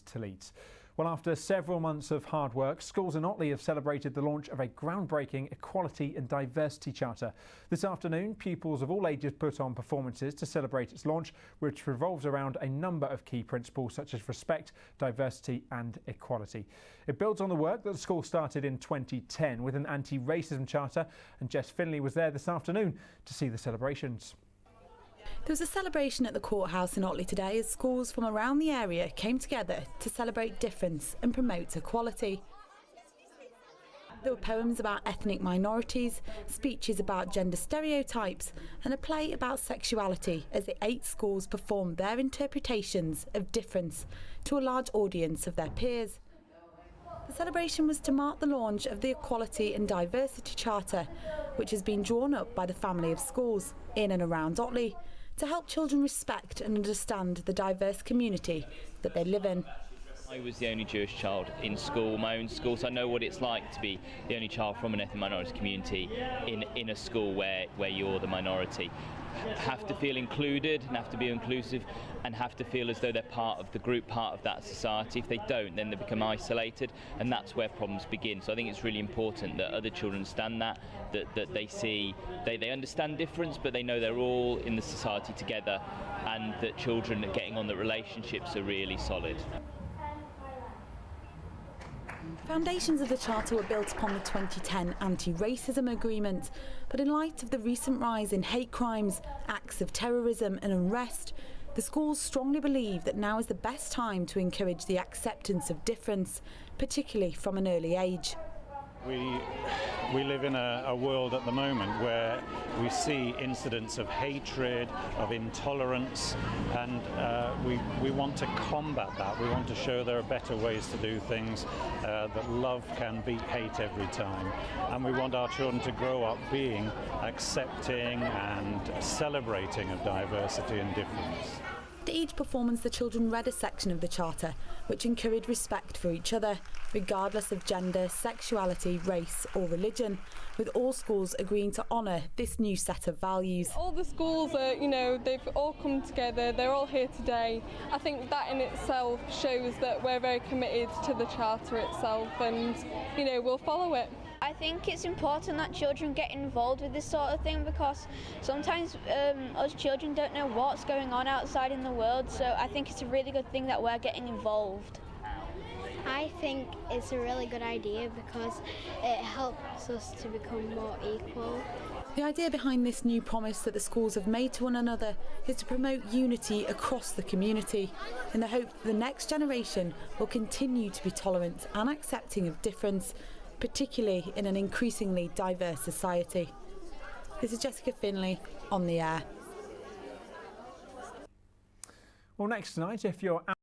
to Leeds. Well, after several months of hard work, schools in Otley have celebrated the launch of a groundbreaking Equality and Diversity Charter. This afternoon, pupils of all ages put on performances to celebrate its launch, which revolves around a number of key principles such as respect, diversity and equality. It builds on the work that the school started in 2010 with an anti-racism charter, and Jess Finley was there this afternoon to see the celebrations. There was a celebration at the courthouse in Otley today as schools from around the area came together to celebrate difference and promote equality. There were poems about ethnic minorities, speeches about gender stereotypes and a play about sexuality as the 8 schools performed their interpretations of difference to a large audience of their peers. The celebration was to mark the launch of the Equality and Diversity Charter, which has been drawn up by the family of schools in and around Otley to help children respect and understand the diverse community that they live in. I was the only Jewish child in school, my own school, so I know what it's like to be the only child from an ethnic minority community in a school where you're the minority. Have to feel included and have to be inclusive and have to feel as though they're part of the group, part of that society. If they don't, then they become isolated, and that's where problems begin. So I think it's really important that other children understand that they see, they understand difference, but they know they're all in the society together, and that children are getting on, that relationships are really solid. Foundations of the Charter were built upon the 2010 anti-racism agreement, but in light of the recent rise in hate crimes, acts of terrorism and unrest, the schools strongly believe that now is the best time to encourage the acceptance of difference, particularly from an early age. We live in a world at the moment where we see incidents of hatred, of intolerance, and we want to combat that. We want to show there are better ways to do things, that love can beat hate every time. And we want our children to grow up being accepting and celebrating of diversity and difference. After each performance, the children read a section of the Charter, which encouraged respect for each other, regardless of gender, sexuality, race or religion, with all schools agreeing to honour this new set of values. All the schools are, they've all come together, they're all here today. I think that in itself shows that we're very committed to the Charter itself and, we'll follow it. I think it's important that children get involved with this sort of thing because sometimes us children don't know what's going on outside in the world, so I think it's a really good thing that we're getting involved. I think it's a really good idea because it helps us to become more equal. The idea behind this new promise that the schools have made to one another is to promote unity across the community in the hope that the next generation will continue to be tolerant and accepting of difference, particularly in an increasingly diverse society. This is Jessica Finley on the air. Well, next tonight, if you're